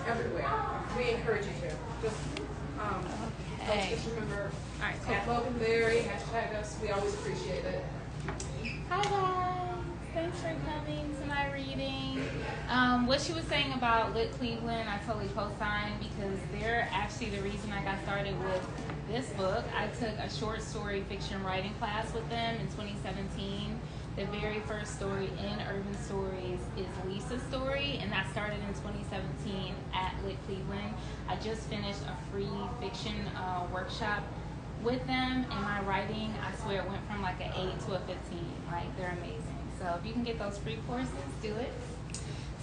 everywhere. We encourage you to. Just remember, All right, at Loganberry, #us. We always appreciate it. Hi guys, thanks for coming to my reading. What she was saying about Lit Cleveland, I totally co-signed because they're actually the reason I got started with this book. I took a short story fiction writing class with them in 2017. The very first story in Urban Stories is Lisa's story, and that started in 2017 at Lit Cleveland. I just finished a free fiction workshop with them, and my writing, I swear, it went from like an 8 to a 15. Like, they're amazing. So if you can get those free courses, do it.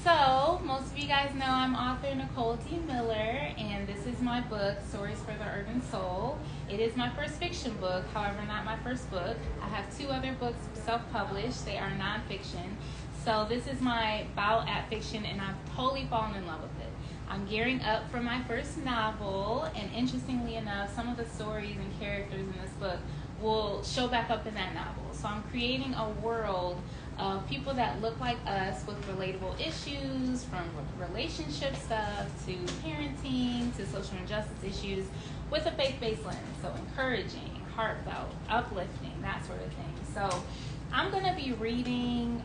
So, most of you guys know I'm author Nicole D. Miller, and this is my book, Stories for the Urban Soul. It is my first fiction book, however, not my first book. I have 2 other books self-published. They are nonfiction. So this is my bout at fiction, and I've totally fallen in love with it. I'm gearing up for my first novel, and interestingly enough, some of the stories and characters in this book will show back up in that novel. So I'm creating a world of people that look like us with relatable issues, from relationship stuff to parenting to social injustice issues, with a faith-based lens. So encouraging, heartfelt, uplifting, that sort of thing. So I'm going to be reading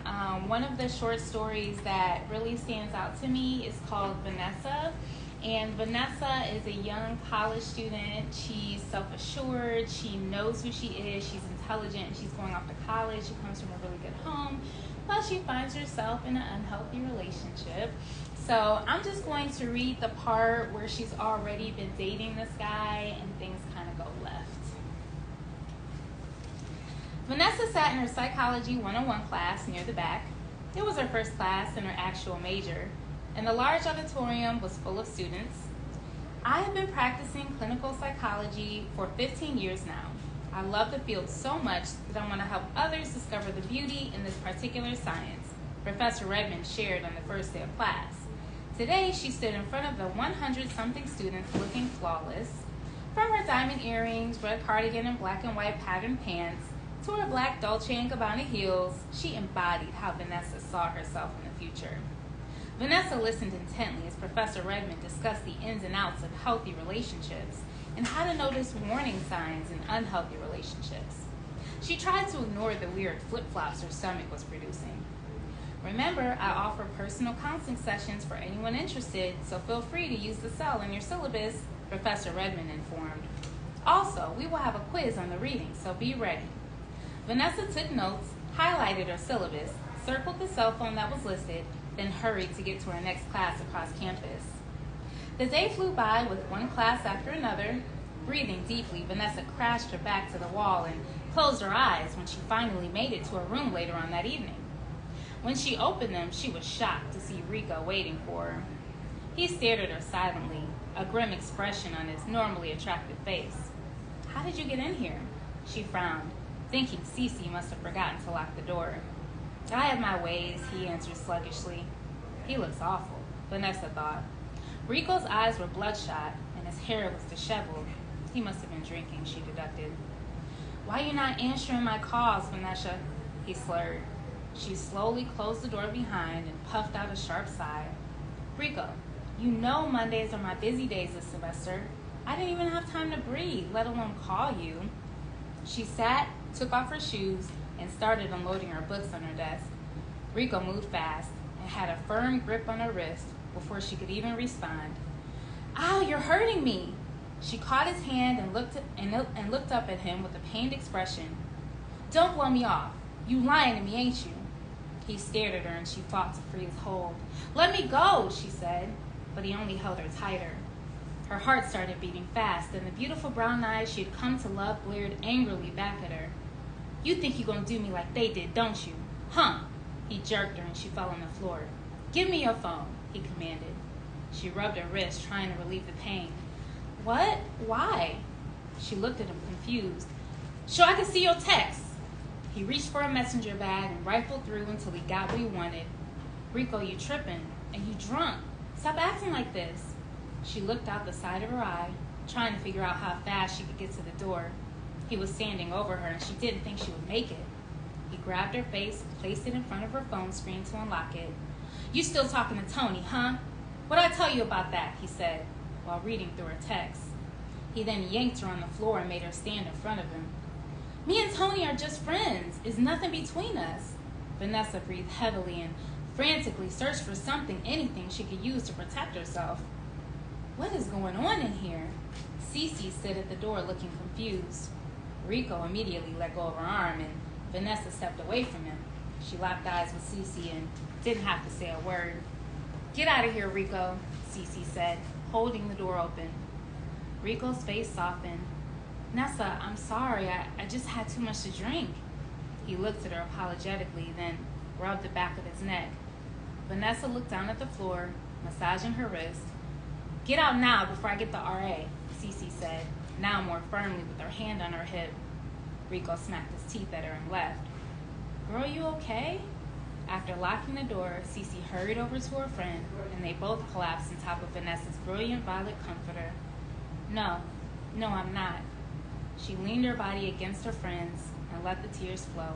one of the short stories that really stands out to me. Is called Vanessa. And Vanessa is a young college student. She's self-assured. She knows who she is. She's intelligent. She's going off to college. She comes from a really good home. But she finds herself in an unhealthy relationship. So I'm just going to read the part where she's already been dating this guy and things kind of go left. Vanessa sat in her Psychology 101 class near the back. It was her first class and her actual major, and the large auditorium was full of students. I have been practicing clinical psychology for 15 years now. I love the field so much that I want to help others discover the beauty in this particular science, Professor Redmond shared on the first day of class. Today, she stood in front of the 100-something students looking flawless. From her diamond earrings, red cardigan, and black and white patterned pants, to her black Dolce & Gabbana heels, she embodied how Vanessa saw herself in the future. Vanessa listened intently as Professor Redmond discussed the ins and outs of healthy relationships and how to notice warning signs in unhealthy relationships. She tried to ignore the weird flip-flops her stomach was producing. Remember, I offer personal counseling sessions for anyone interested, so feel free to use the cell in your syllabus, Professor Redmond informed. Also, we will have a quiz on the reading, so be ready. Vanessa took notes, highlighted her syllabus, circled the cell phone that was listed, then hurried to get to her next class across campus. The day flew by with one class after another. Breathing deeply, Vanessa crashed her back to the wall and closed her eyes when she finally made it to her room later on that evening. When she opened them, she was shocked to see Rico waiting for her. He stared at her silently, a grim expression on his normally attractive face. "How did you get in here?" She frowned, thinking Cece must have forgotten to lock the door. "I have my ways," he answered sluggishly. He looks awful, Vanessa thought. Rico's eyes were bloodshot, and his hair was disheveled. He must have been drinking, she deducted. "Why you not answering my calls, Vanessa?" he slurred. She slowly closed the door behind and puffed out a sharp sigh. "Rico, you know Mondays are my busy days this semester. I didn't even have time to breathe, let alone call you." She sat, took off her shoes, and started unloading her books on her desk. Rico moved fast and had a firm grip on her wrist before she could even respond. "Ow, you're hurting me!" She caught his hand and looked up at him with a pained expression. "Don't blow me off. You lying to me, ain't you?" He stared at her and she fought to free his hold. "Let me go," she said, but he only held her tighter. Her heart started beating fast, and the beautiful brown eyes she had come to love glared angrily back at her. "You think you're gonna do me like they did, don't you? Huh?" He jerked her and she fell on the floor. "Give me your phone," he commanded. She rubbed her wrist, trying to relieve the pain. "What? Why?" She looked at him confused. "So I can see your texts." He reached for a messenger bag and rifled through until he got what he wanted. "Rico, you tripping, and you drunk. Stop acting like this." She looked out the side of her eye, trying to figure out how fast she could get to the door. He was standing over her, and she didn't think she would make it. He grabbed her face, placed it in front of her phone screen to unlock it. "You still talking to Tony, huh?" "What'd I tell you about that?" he said, while reading through her text. He then yanked her on the floor and made her stand in front of him. "Me and Tony are just friends. There's nothing between us." Vanessa breathed heavily and frantically searched for something, anything she could use to protect herself. "What is going on in here?" Cece stood at the door looking confused. Rico immediately let go of her arm and Vanessa stepped away from him. She locked eyes with Cece and didn't have to say a word. "Get out of here, Rico," Cece said, holding the door open. Rico's face softened. "Nessa, I'm sorry. I just had too much to drink." He looked at her apologetically, then rubbed the back of his neck. Vanessa looked down at the floor, massaging her wrist. "Get out now before I get the RA," Cece said, now more firmly with her hand on her hip. Rico smacked his teeth at her and left. "Girl, you okay?" After locking the door, Cece hurried over to her friend, and they both collapsed on top of Vanessa's brilliant violet comforter. No, I'm not." She leaned her body against her friend's and let the tears flow.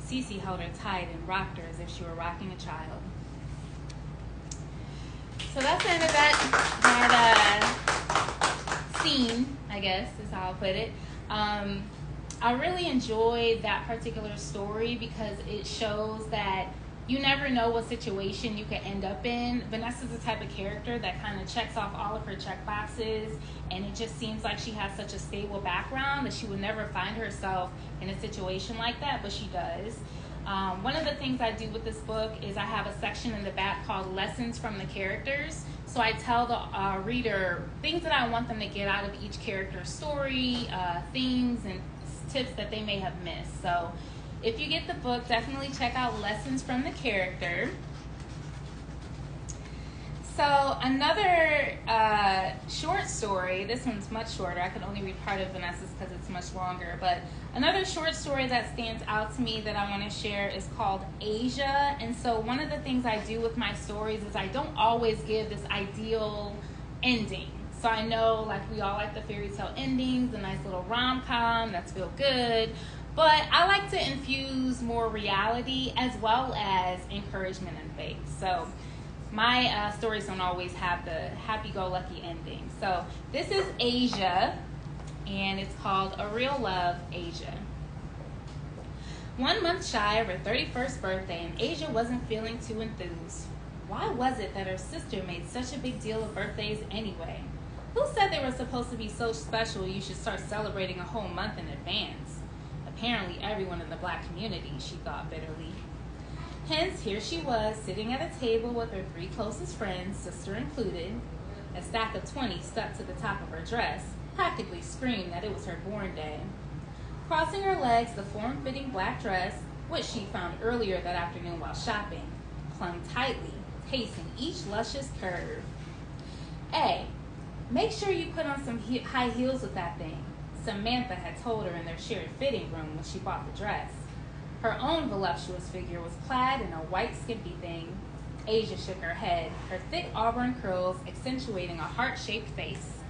Cece held her tight and rocked her as if she were rocking a child. So that's the end of that scene, I guess is how I'll put it. I really enjoyed that particular story because it shows that you never know what situation you could end up in. Vanessa's the type of character that kind of checks off all of her check boxes, and it just seems like she has such a stable background that she would never find herself in a situation like that, but she does. One of the things I do with this book is I have a section in the back called Lessons from the Characters. So I tell the reader things that I want them to get out of each character's story, themes, and tips that they may have missed. So if you get the book, definitely check out Lessons from the Character. So another short story, this one's much shorter. I could only read part of Vanessa's because it's much longer. But another short story that stands out to me that I want to share is called Asia. And so one of the things I do with my stories is I don't always give this ideal ending. So I know like we all like the fairy tale endings, a nice little rom-com that's feel good. But I like to infuse more reality as well as encouragement and faith. So my stories don't always have the happy-go-lucky ending. So this is Asia, and it's called A Real Love, Asia. 1 month shy of her 31st birthday, and Asia wasn't feeling too enthused. Why was it that her sister made such a big deal of birthdays anyway? Who said they were supposed to be so special you should start celebrating a whole month in advance? Apparently everyone in the Black community, she thought bitterly. Hence, here she was, sitting at a table with her 3 closest friends, sister included. A stack of 20 stuck to the top of her dress, practically screamed that it was her born day. Crossing her legs, the form-fitting black dress, which she found earlier that afternoon while shopping, clung tightly, tasting each luscious curve. "Hey, make sure you put on some high heels with that thing," Samantha had told her in their shared fitting room when she bought the dress. Her own voluptuous figure was clad in a white skimpy thing. Asia shook her head, her thick auburn curls accentuating a heart-shaped face.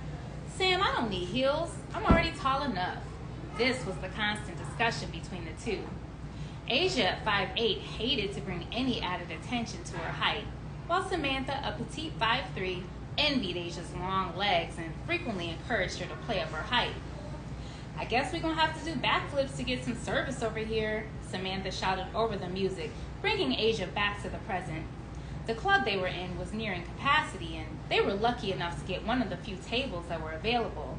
"Sam, I don't need heels. I'm already tall enough." This was the constant discussion between the two. Asia at 5'8" hated to bring any added attention to her height, while Samantha, a petite 5'3", envied Asia's long legs and frequently encouraged her to play up her height. "I guess we're going to have to do backflips to get some service over here," Samantha shouted over the music, bringing Asia back to the present. The club they were in was nearing capacity, and they were lucky enough to get one of the few tables that were available.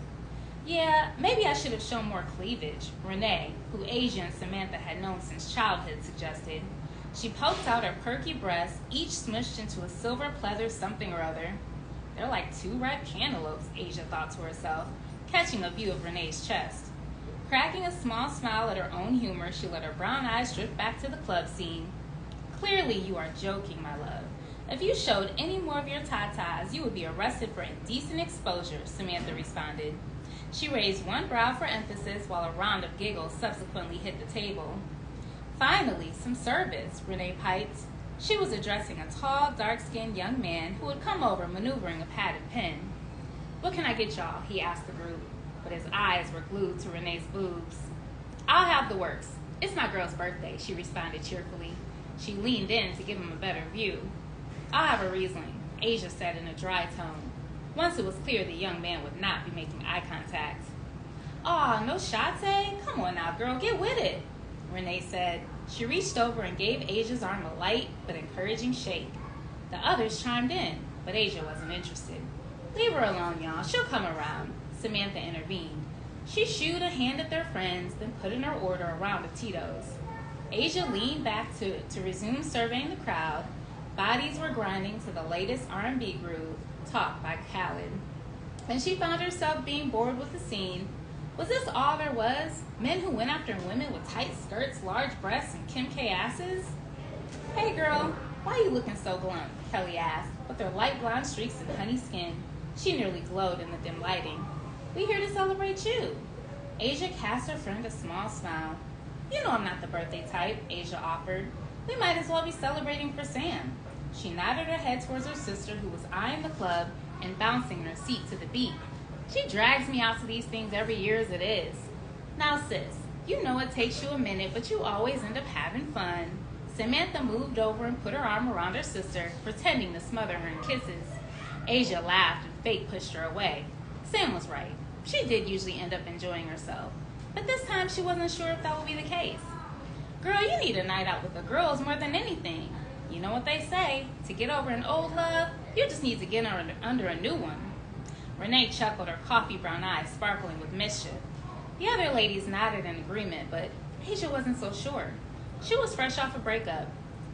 "Yeah, maybe I should have shown more cleavage," Renee, who Asia and Samantha had known since childhood, suggested. She poked out her perky breasts, each smushed into a silver pleather something or other. "They're like 2 ripe cantaloupes," Asia thought to herself, catching a view of Renee's chest. Cracking a small smile at her own humor, she let her brown eyes drift back to the club scene. "Clearly you are joking, my love. If you showed any more of your tatas, you would be arrested for indecent exposure," Samantha responded. She raised one brow for emphasis while a round of giggles subsequently hit the table. "Finally, some service," Renee piped. She was addressing a tall, dark-skinned young man who had come over maneuvering a pad and pen. "What can I get y'all?" he asked the group, but his eyes were glued to Renee's boobs. "I'll have the works. It's my girl's birthday," she responded cheerfully. She leaned in to give him a better view. "I'll have a Riesling," Asia said in a dry tone. Once it was clear the young man would not be making eye contact. Aw, no shots, eh? Come on now, girl, get with it, Renee said. She reached over and gave Asia's arm a light but encouraging shake. The others chimed in, but Asia wasn't interested. Leave her alone, y'all. She'll come around, Samantha intervened. She shooed a hand at their friends, then put in her order a round of Tito's. Asia leaned back to resume surveying the crowd. Bodies were grinding to the latest R&B groove, taught by Khaled. And she found herself being bored with the scene. Was this all there was? Men who went after women with tight skirts, large breasts, and Kim K asses? Hey girl, why are you looking so glum? Kelly asked, with her light blonde streaks and honey skin. She nearly glowed in the dim lighting. We here to celebrate you. Asia cast her friend a small smile. You know I'm not the birthday type, Asia offered. We might as well be celebrating for Sam. She nodded her head towards her sister, who was eyeing the club and bouncing in her seat to the beat. She drags me out to these things every year as it is. Now sis, you know it takes you a minute, but you always end up having fun. Samantha moved over and put her arm around her sister, pretending to smother her in kisses. Asia laughed and fate pushed her away. Sam was right. She did usually end up enjoying herself. But this time she wasn't sure if that would be the case. Girl, you need a night out with the girls more than anything. You know what they say, to get over an old love, you just need to get under a new one. Renee chuckled, her coffee brown eyes sparkling with mischief. The other ladies nodded in agreement, but Asia wasn't so sure. She was fresh off a breakup.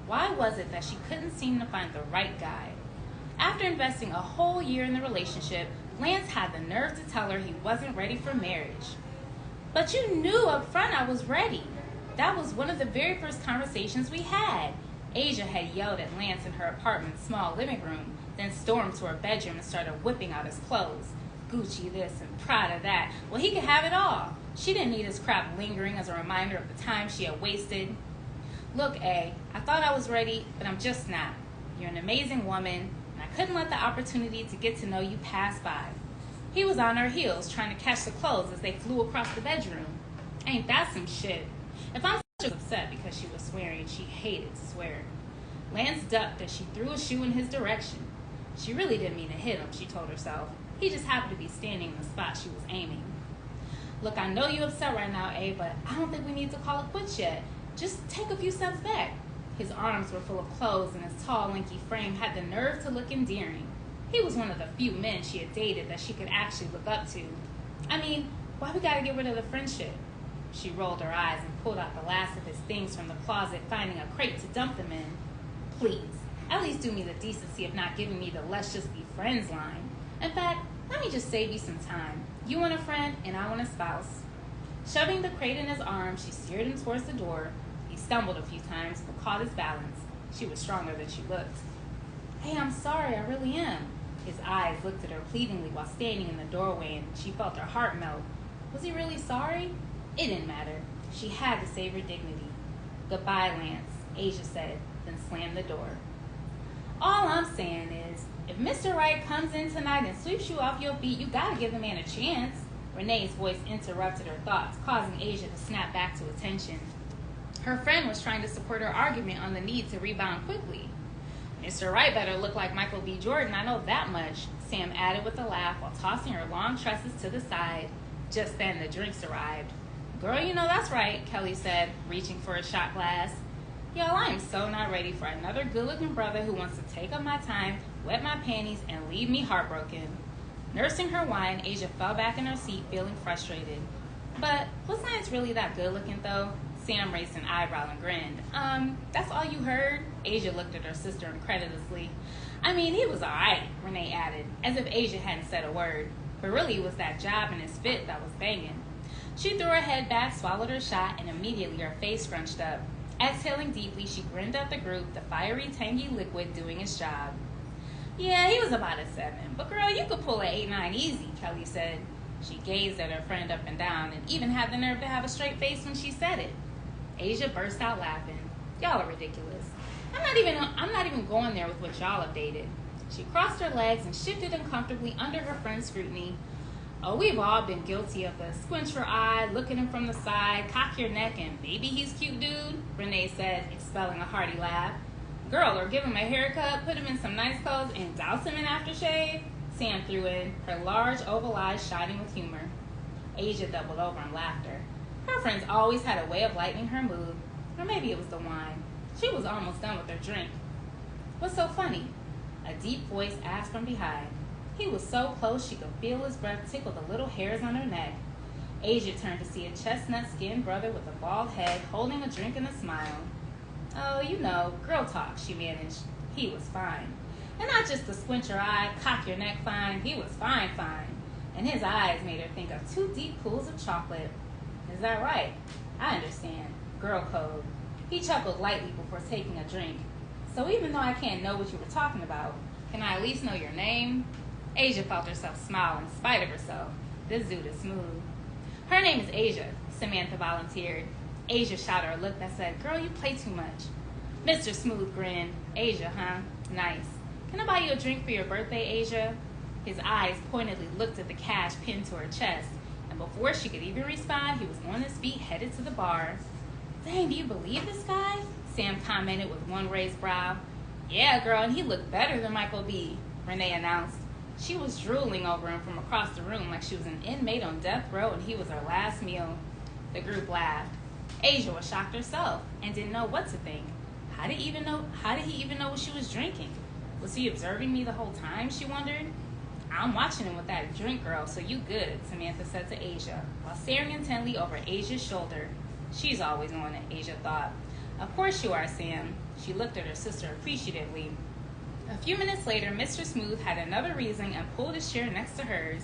Why was it that she couldn't seem to find the right guy? After investing a whole year in the relationship, Lance had the nerve to tell her he wasn't ready for marriage. But you knew up front I was ready. That was one of the very first conversations we had. Asia had yelled at Lance in her apartment's small living room, then stormed to her bedroom and started whipping out his clothes. Gucci this and Prada that. Well, he could have it all. She didn't need his crap lingering as a reminder of the time she had wasted. Look, A, I thought I was ready, but I'm just not. You're an amazing woman, and I couldn't let the opportunity to get to know you pass by. He was on her heels, trying to catch the clothes as they flew across the bedroom. Ain't that some shit? If I'm such upset because she was swearing, she hated to swear. Lance ducked as she threw a shoe in his direction. She really didn't mean to hit him, she told herself. He just happened to be standing in the spot she was aiming. Look, I know you're upset right now, A, but I don't think we need to call it quits yet. Just take a few steps back. His arms were full of clothes, and his tall, lanky frame had the nerve to look endearing. He was one of the few men she had dated that she could actually look up to. I mean, why we gotta get rid of the friendship? She rolled her eyes and pulled out the last of his things from the closet, finding a crate to dump them in. Please, at least do me the decency of not giving me the let's just be friends line. In fact, let me just save you some time. You want a friend, and I want a spouse. Shoving the crate in his arms, she steered him towards the door. He stumbled a few times, but caught his balance. She was stronger than she looked. Hey, I'm sorry, I really am. His eyes looked at her pleadingly while standing in the doorway, and she felt her heart melt. Was he really sorry? It didn't matter. She had to save her dignity. Goodbye, Lance, Asia said, then slammed the door. All I'm saying is, if Mr. Right comes in tonight and sweeps you off your feet, you gotta give the man a chance. Renee's voice interrupted her thoughts, causing Asia to snap back to attention. Her friend was trying to support her argument on the need to rebound quickly. Mr. Right better look like Michael B. Jordan, I know that much, Sam added with a laugh while tossing her long tresses to the side. Just then the drinks arrived. Girl, you know that's right, Kelly said, reaching for a shot glass. Y'all, I am so not ready for another good-looking brother who wants to take up my time, wet my panties, and leave me heartbroken. Nursing her wine, Asia fell back in her seat, feeling frustrated. But was Lance really that good-looking, though? Sam raised an eyebrow and grinned. That's all you heard? Asia looked at her sister incredulously. I mean, he was all right, Renee added, as if Asia hadn't said a word. But really, it was that job and his fit that was banging. She threw her head back, swallowed her shot, and immediately her face scrunched up. Exhaling deeply, she grinned at the group, the fiery, tangy liquid doing its job. Yeah, he was about a 7, but girl, you could pull an 8-9 easy, Kelly said. She gazed at her friend up and down, and even had the nerve to have a straight face when she said it. Asia burst out laughing. Y'all are ridiculous. I'm not even going there with what y'all have dated. She crossed her legs and shifted uncomfortably under her friend's scrutiny. Oh, we've all been guilty of the squinch your eye, look at him from the side, cock your neck, and maybe he's cute, dude, Renee said, expelling a hearty laugh. Girl, or give him a haircut, put him in some nice clothes, and douse him in aftershave? Sam threw in, her large oval eyes shining with humor. Asia doubled over in laughter. Her friends always had a way of lightening her mood. Or maybe it was the wine. She was almost done with her drink. What's so funny? A deep voice asked from behind. He was so close she could feel his breath tickle the little hairs on her neck. Asia turned to see a chestnut-skinned brother with a bald head holding a drink and a smile. Oh, you know, girl talk, she managed. He was fine. And not just the squint your eye, cock your neck fine. He was fine. And his eyes made her think of 2 deep pools of chocolate. Is that right? I understand. Girl code. He chuckled lightly before taking a drink. So even though I can't know what you were talking about, can I at least know your name? Asia felt herself smile in spite of herself. This dude is smooth. Her name is Asia, Samantha volunteered. Asia shot her a look that said, girl, you play too much. Mr. Smooth grinned. Asia, huh? Nice. Can I buy you a drink for your birthday, Asia? His eyes pointedly looked at the cash pinned to her chest, and before she could even respond, he was on his feet headed to the bar. Dang, do you believe this guy? Sam commented with one raised brow. Yeah, girl, and he looked better than Michael B., Renee announced. She was drooling over him from across the room like she was an inmate on death row and he was her last meal. The group laughed. Asia was shocked herself and didn't know what to think. How did he even know what she was drinking? Was he observing me the whole time, she wondered? I'm watching him with that drink, girl, so you good, Samantha said to Asia, while staring intently over Asia's shoulder. She's always on it, Asia thought. Of course you are, Sam. She looked at her sister appreciatively. A few minutes later, Mr. Smooth had another reason and pulled his chair next to hers.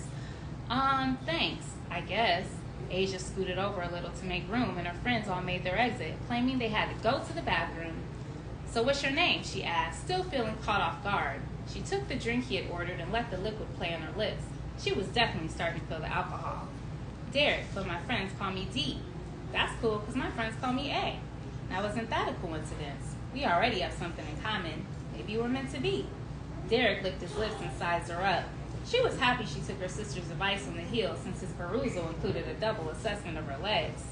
Thanks, I guess. Asia scooted over a little to make room, and her friends all made their exit, claiming they had to go to the bathroom. So what's your name? She asked, still feeling caught off guard. She took the drink he had ordered and let the liquid play on her lips. She was definitely starting to feel the alcohol. Derek, but my friends call me D. That's cool, because my friends call me A. Now, isn't that a coincidence? We already have something in common. Maybe we're meant to be. Derek licked his lips and sized her up. She was happy she took her sister's advice on the heel since his perusal included a double assessment of her legs.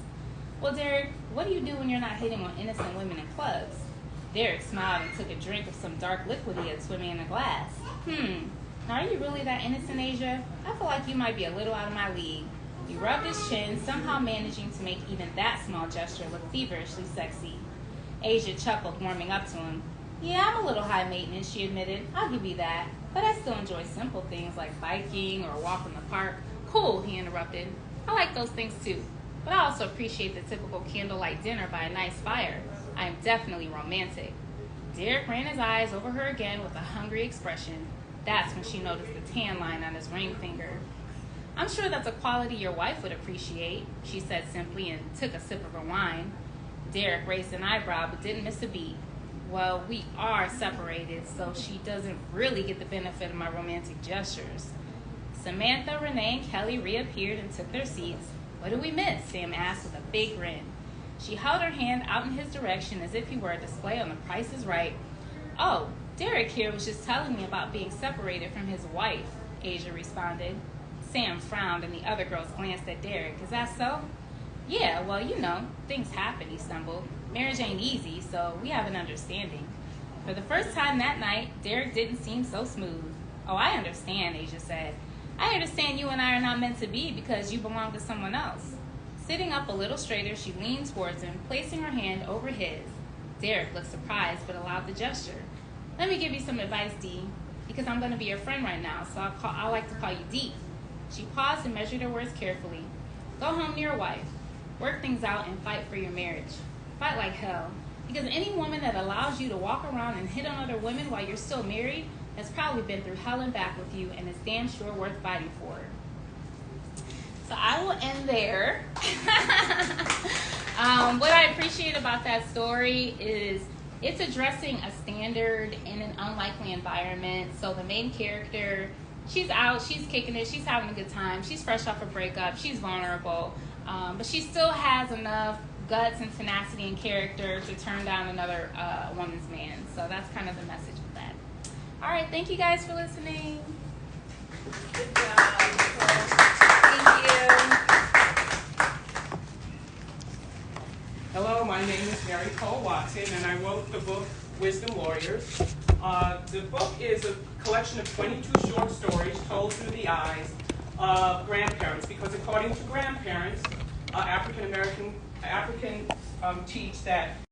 Well, Derek, what do you do when you're not hitting on innocent women in clubs? Derek smiled and took a drink of some dark liquid he had swimming in a glass. Now are you really that innocent, Asia? I feel like you might be a little out of my league. He rubbed his chin, somehow managing to make even that small gesture look feverishly sexy. Asia chuckled, warming up to him. Yeah, I'm a little high maintenance, she admitted. I'll give you that. But I still enjoy simple things like biking or a walk in the park. Cool, he interrupted. I like those things too. But I also appreciate the typical candlelight dinner by a nice fire. I am definitely romantic. Derek ran his eyes over her again with a hungry expression. That's when she noticed the tan line on his ring finger. I'm sure that's a quality your wife would appreciate, she said simply and took a sip of her wine. Derek raised an eyebrow but didn't miss a beat. Well, we are separated, so she doesn't really get the benefit of my romantic gestures. Samantha, Renee, and Kelly reappeared and took their seats. What did we miss? Sam asked with a big grin. She held her hand out in his direction as if he were a display on The Price is Right. Oh, Derek here was just telling me about being separated from his wife, Asia responded. Sam frowned and the other girls glanced at Derek. Is that so? Yeah, well, you know, things happen, he stumbled. Marriage ain't easy, so we have an understanding. For the first time that night, Derek didn't seem so smooth. Oh, I understand, Asia said. I understand you and I are not meant to be because you belong to someone else. Sitting up a little straighter, she leaned towards him, placing her hand over his. Derek looked surprised but allowed the gesture. Let me give you some advice, D, because I'm going to be your friend right now, so I like to call you D. She paused and measured her words carefully. Go home to your wife. Work things out and fight for your marriage. Fight like hell. Because any woman that allows you to walk around and hit on other women while you're still married has probably been through hell and back with you and is damn sure worth fighting for. So I will end there. What I appreciate about that story is it's addressing a standard in an unlikely environment. So the main character, she's out, she's kicking it, she's having a good time, she's fresh off a breakup, she's vulnerable, but she still has enough guts and tenacity and character to turn down another woman's man. So that's kind of the message of that. All right, thank you guys for listening. Good job. Thank you. Hello, my name is Mary Cole Watson, and I wrote the book Wisdom Warriors. The book is a collection of 22 short stories told through the eyes of grandparents, because according to grandparents, African teach that